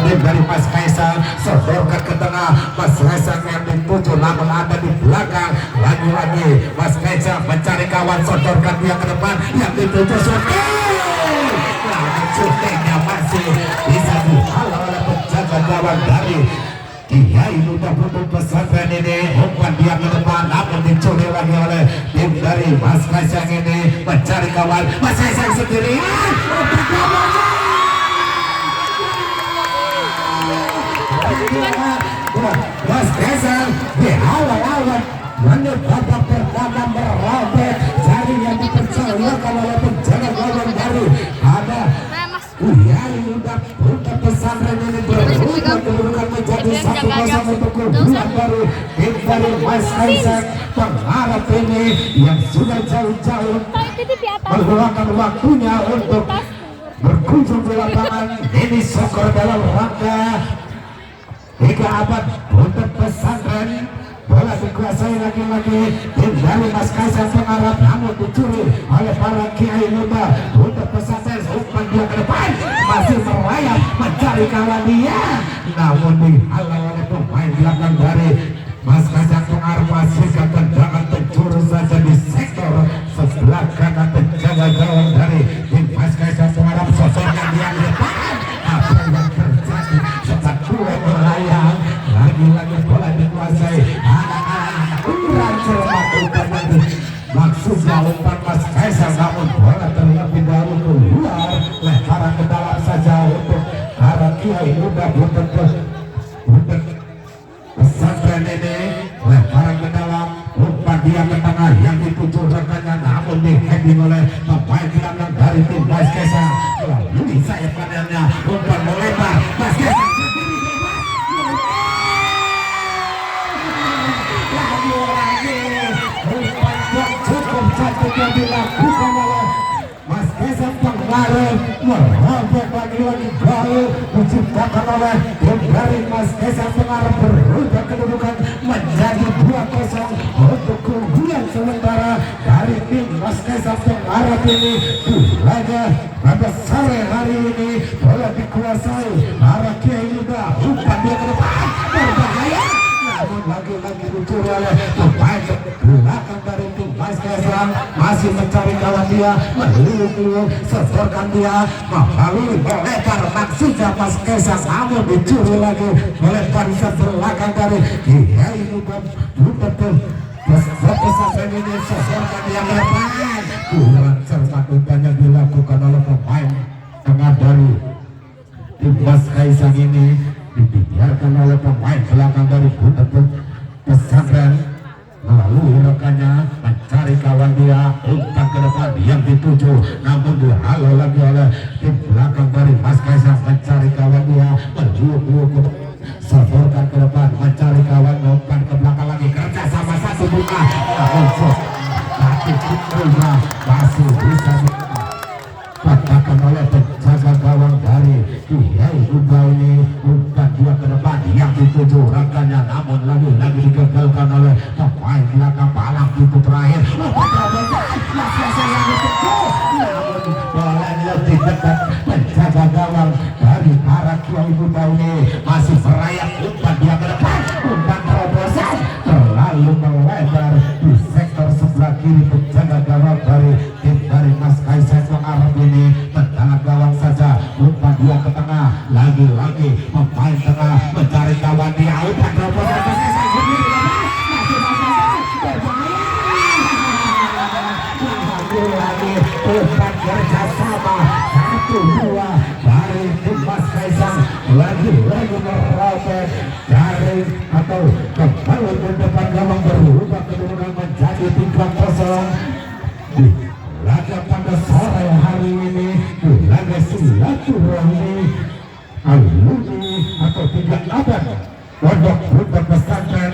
tim dari Mas Kaisang sodorkan ke tengah. Mas Kaisang yang dituju namun ada di belakang. Lagi-lagi Mas Kaisang mencari kawan, sodorkan dia ke depan yang dituju syutingnya masih bisa dihalau oleh penjaga gawang dari Kiai Muda Pondok Pesantren ini. Umpan dia ke depan namun dicuri lagi oleh tim dari Mas Kaisang ini mencari kawan. Mas Kaisang sendirian. Mas Kaisang dihalau-halau menit babak pertama merobek jari yang dipercayakan oleh penjaga gawang dari ada Kiai Muda Pondok Pesantren ini berubah kedudukan menjadi 1-0 untuk keunggulan dari tim dari Mas Kaisang. Pengharap ini yang sudah jauh-jauh meluangkan waktunya untuk berkunjung di lapangan ini sokor dalam rangka 3 abad Pondok Pesantren. Bola dikuasai lagi-lagi tim dari Mas Kaisang pengharap namun dicuri oleh para Kiai Muda Pondok Pesantren. Umpan dia ke depan masih merayap mencari kawan dia namun dihalau oleh pemain belakang dari Mas Kaisang. Pengharap masihkan tendangan penjuru saja di sektor sebelah kanan penjaga gawang dari tim Mas Kaisang. Pengharap sosoknya dia ke depan. Apa yang terjadi setelah dua melayang lagi-lagi bola dikuasai anak-anak ukuran cermat umpan maksudnya umpan Mas Kaisang namun bola terlebih dahulu keluar lemparan ke dalam saja untuk arah Kiai Muda Pondok Pesantren ini. Lemparan ke dalam umpan dia ke tengah yang dituju rekannya namun di-heading oleh pemain belakang dari tim Mas Kaisang. Melalui sayap kanannya umpan melebar Mas Kaisang yang dilakukan oleh Mas Kaisang. Pengaruh merobek lagi-lagi gol diciptakan oleh tim dari Mas Kaisang. Pengaruh berubah kedudukan menjadi 2-0 untuk keunggulan sementara dari tim Mas Kaisang. Pengaruh ini di laga pada sore hari ini bola dikuasai arah Kiai Muda. Umpan dia ke depan berbahaya namun lagi-lagi dicuri oleh pemain belakang dari tim Mas Kaisang. Masih mencari kawan dia meliuk-liuk sodorkan dia melalui melebar maksudnya Mas Kaisang namun dicuri lagi oleh barisan belakang dari Kiai Muda Pondok Pesantren ini. Sodorkan dia ke depan kurang cermat umpannya dilakukan oleh pemain tengah dari tim Mas Kaisang ini dibiarkan oleh pemain belakang dari Pondok Pesantren melalui rekannya mencari kawan dia. Umpan ke depan yang dituju namun dihalau lagi oleh tim belakang dari Mas Kaisang. Mencari kawan dia meliuk-liuk sodorkan ke depan mencari kawan. Umpan ke belakang lagi kerja sama satu buka namun tapi pukulnya masih bisa dipatahkan oleh penjaga gawang dari Kiai Muda ini. Umpan dia ke depan yang dituju rekannya namun lagi-lagi digagalkan oleh pemain belakang palang itu terakhir. Umpan terobosan Mas Kaisang yang dituju namun bola lebih dekat penjaga gawang dari arah Kiai Muda ini masih merayap. Umpan dia ke depan umpan terobosan terlalu melebar di sektor sebelah kiri penjaga gawang dari tim dari Mas Kaisang. Pengarap ini tendangan gawang saja. Umpan dia ke tengah lagi-lagi pemain tengah mencari kawan dia. Umpan terobosan Mas Kaisang lagi umpan kerjasama 1-2 dari tim Mas Kaisang. Lagi-lagi merobek dari atau kembali ke depan gawang berubah kedudukan menjadi 3-0 di laga pada sore hari ini. Di laga silaturahmi alumni atau 3 abad Pondok Pesantren.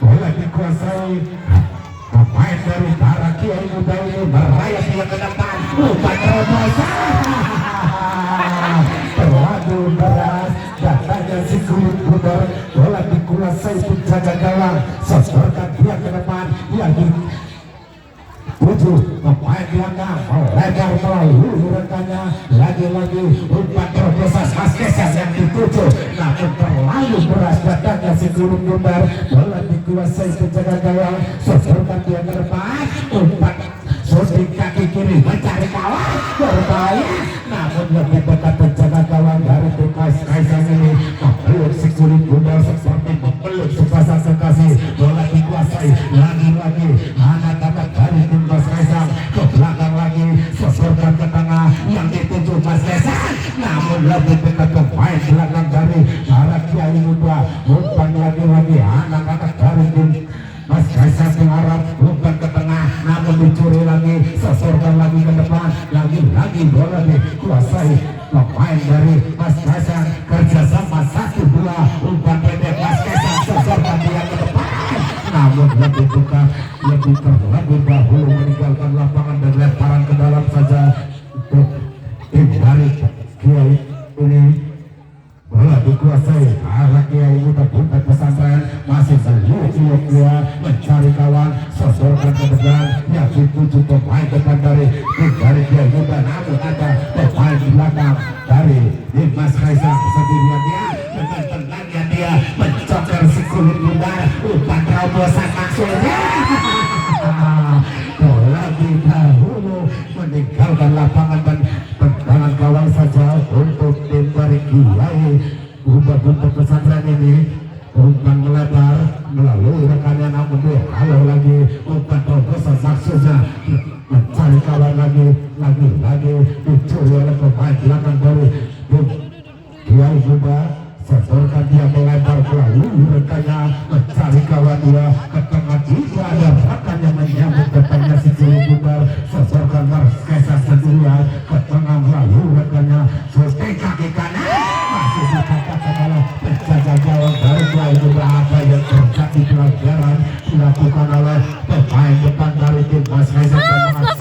Bola dikuasai pemain dari para Kiai Muda ini merayap dia ke depan. Umpan terobosan terlalu deras datanya si kulit pudar. Bola dikuasai penjaga gawang sodorkan dia ke depan yang dituju pemain belakang melebar melalui rekannya. Lagi-lagi umpan terobosan Mas Kaisang yang dituju namun terlalu berat datangnya si Gunung Bundar. Bola dikuasai penjaga gawang, sosokkan dia ke depan, umpan shooting kaki kiri mencari kawan berbahaya, namun lebih dekat penjaga gawang dari tim Mas Kaisang ini memeluk si Gunung Bundar seperti memeluk sepasang kekasih. Bola dikuasai lagi-lagi anak-anak dari tim Mas Kaisang ke belakang lagi, sosokkan ke tengah yang dituju Mas Kaisang, namun lebih dekat pemain belakang dari arah Kiai Muda. Umpan lagi-lagi anak-anak dari tim Mas Kaisang mengharap umpan ke tengah, namun dicuri lagi, sesorkan lagi ke depan, lagi-lagi bola dikuasai pemain dari Mas Kaisang. Kerjasama 1-2, umpan pendek Mas Kaisang, sesorkan dia ke depan, namun lebih dekat, lebih terlebih dahulu meninggalkan lapangan dan lemparan ke dalam saja untuk tim dari Kiai ini. Bola dikuasai arah Kiai Muda Bundar Pesantren, masih seluk-seluk dia mencari kawan, sosokkan ke depan yang dituju pemain depan dari Kiai Muda, namun ada pemain belakang dari Mas Kaisang sendirian dia dengan tenangnya dia mencoker si Gunung Bundar, umpan terobosan maksudnya. Bola dahulu meninggalkan lapangan dan tendangan gawang saja untuk tim dari Kiai Muda Bundar Pesantren ini. Umpan melebar melalui rekannya, namun dia kalau lagi umpan terobosan maksudnya mencari kawan lagi dicuri oleh pemain belakang dari tim Kiai Muda. Setorkan dia melebar melalui rekannya mencari kawan dia ke tengah, tidak ada rekannya menyambut datangnya si Gunung Bundar. Setorkan Mas Kaisang sendirian ke tengah melalui rekannya, shooting kaki kanan masih dikatakan oleh penjaga gawang dari Kiai Muda. Apa yang terjadi pelanggaran dilakukan oleh pemain depan dari tim Mas Kaisang dan